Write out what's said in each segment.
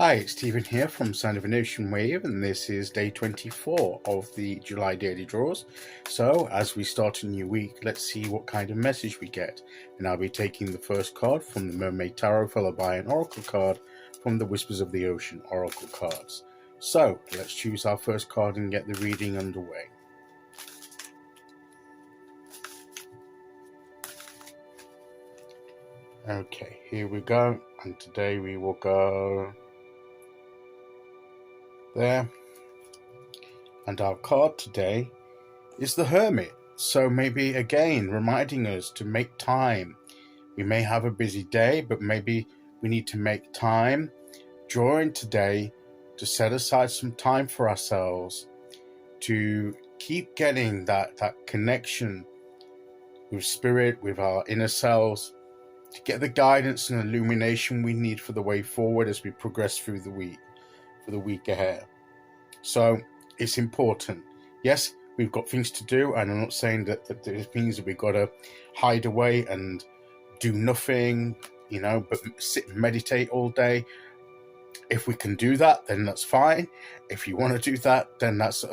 Hi, it's Stephen here from Sound of an Ocean Wave, and this is day 24 of the July daily draws. So, as we start a new week, let's see what kind of message we get. And I'll be taking the first card from the Mermaid Tarot, followed by an Oracle card from the Whispers of the Ocean Oracle cards. So, let's choose our first card and get the reading underway. Okay, here we go, and today we will go there. And our card today is the Hermit. So maybe again reminding us to make time. We may have a busy day, but maybe we need to make time during today to set aside some time for ourselves, to keep getting that connection with spirit, with our inner selves, to get the guidance and illumination we need for the way forward as we progress through the week, for the week ahead. So it's important. Yes, we've got things to do, and I'm not saying that it means that we've got to hide away and do nothing, but sit and meditate all day. If we can do that, then that's fine. If you want to do that, then that's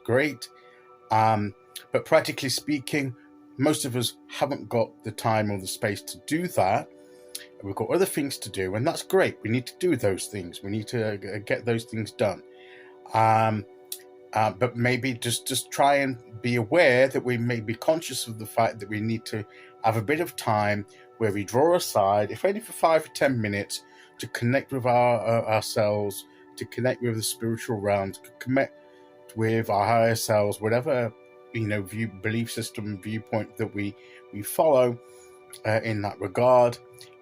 great. But practically speaking, most of us haven't got the time or the space to do that. We've got other things to do, and that's great. We need to do those things. We need to get those things done. But maybe just try and be aware that we may be conscious of the fact that we need to have a bit of time where we draw aside, if only for 5 or 10 minutes, to connect with ourselves, to connect with the spiritual realm, to connect with our higher selves, whatever belief system, viewpoint that we follow in that regard.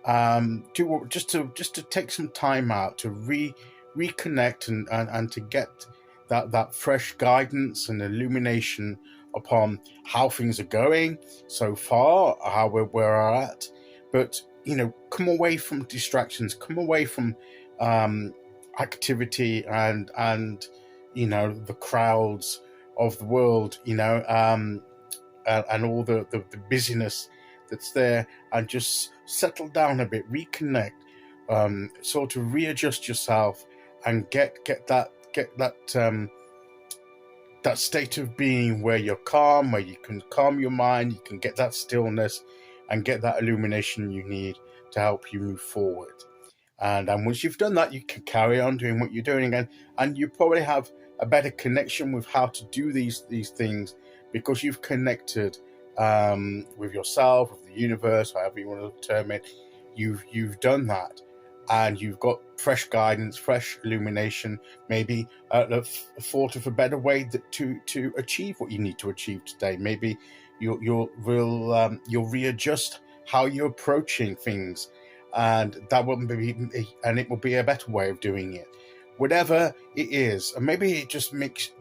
To take some time out to reconnect and to get that fresh guidance and illumination upon how things are going so far, how we're at. But come away from distractions, come away from activity and the crowds of the world, and all the busyness that's there, and just settle down a bit, reconnect, sort of readjust yourself, and get that state of being where you're calm, where you can calm your mind, you can get that stillness and get that illumination you need to help you move forward. And once you've done that, you can carry on doing what you're doing, and you probably have a better connection with how to do these things, because you've connected with yourself, with the universe, however you want to term it. You've done that, and you've got fresh guidance, fresh illumination, maybe a thought of a better way to achieve what you need to achieve today. Maybe you'll readjust how you're approaching things, and that will it will be a better way of doing it. Whatever it is, and maybe it just makes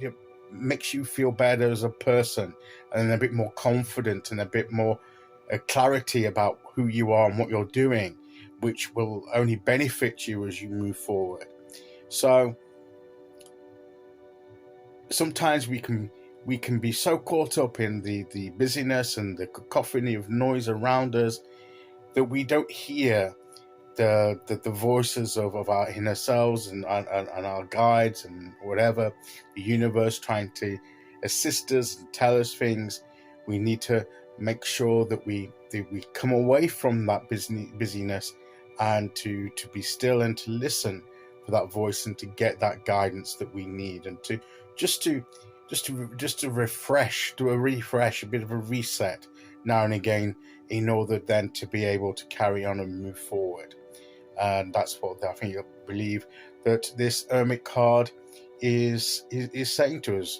you feel better as a person, and a bit more confident, and a bit more clarity about who you are and what you're doing, which will only benefit you as you move forward. So sometimes we can be so caught up in the busyness and the cacophony of noise around us that we don't hear the voices of our inner selves and our guides and whatever, the universe trying to assist us and tell us things. We need to make sure that we come away from that busyness, and to be still and to listen for that voice, and to get that guidance that we need, and to refresh, do a refresh, a bit of a reset now and again, in order then to be able to carry on and move forward. And that's what I believe that this Hermit card is saying to us.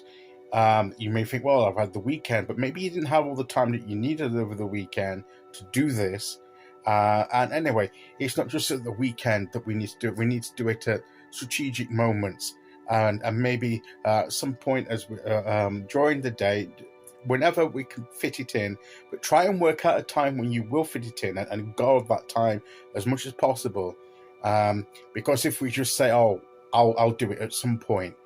You may think, well, I've had the weekend, but maybe you didn't have all the time that you needed over the weekend to do this. And anyway, it's not just at the weekend that we need to do it. We need to do it at strategic moments, and maybe at some point as during the day, whenever we can fit it in. But try and work out a time when you will fit it in, and go of that time as much as possible. Because if we just say, "Oh, I'll do it at some point,"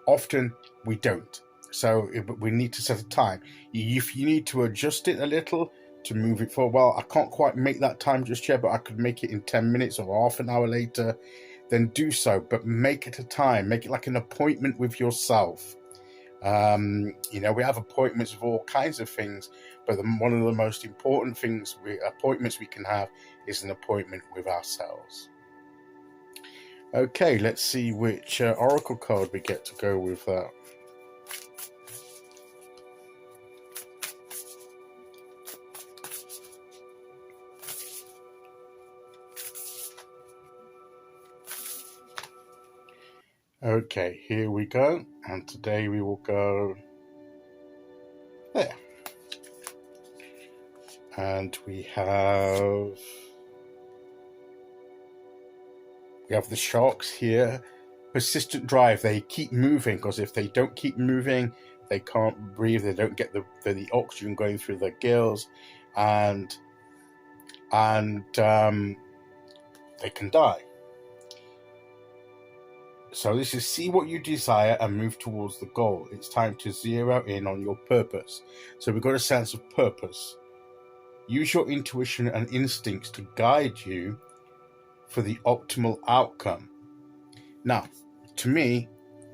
often we don't. So we need to set a time. If you need to adjust it a little to move it forward, well, I can't quite make that time just yet, but I could make it in 10 minutes or half an hour later. then do so, but make it a time. Make it like an appointment with yourself. You know, we have appointments with all kinds of things, but one of the most important appointments we can have is an appointment with ourselves. Okay, let's see which oracle card we get to go with that. Okay, here we go, and today we will go there. And we have the sharks here. Persistent drive. They keep moving, because if they don't keep moving, they can't breathe. They don't get the oxygen going through their gills, and they can die. So this is see what you desire and move towards the goal. It's time to zero in on your purpose. So we've got a sense of purpose. Use your intuition and instincts to guide you for the optimal outcome. Now, to me,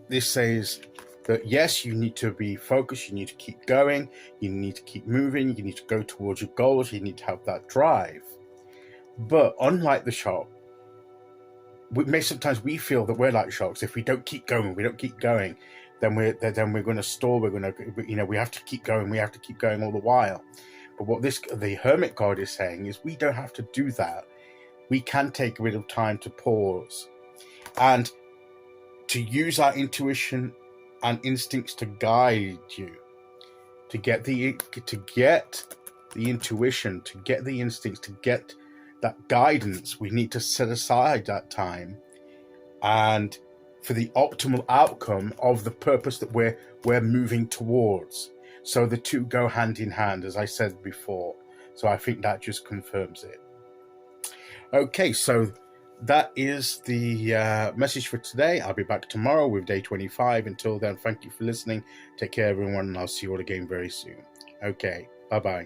this says that yes, you need to be focused, you need to keep going, you need to keep moving, you need to go towards your goals, you need to have that drive. But unlike the shark, sometimes we feel that we're like sharks. If we don't keep going, then we're going to stall. We're going to, we have to keep going all the while. But what the Hermit card is saying is we don't have to do that. We can take a bit of time to pause and to use our intuition and instincts to guide you, to get the intuition, to get the instincts, to get that guidance. We need to set aside that time and for the optimal outcome of the purpose that we're moving towards. So the two go hand in hand, as I said before. So I think that just confirms it. Okay, so that is the message for today. I'll be back tomorrow with day 25. Until then, thank you for listening. Take care, everyone, and I'll see you all again very soon. Okay, bye-bye.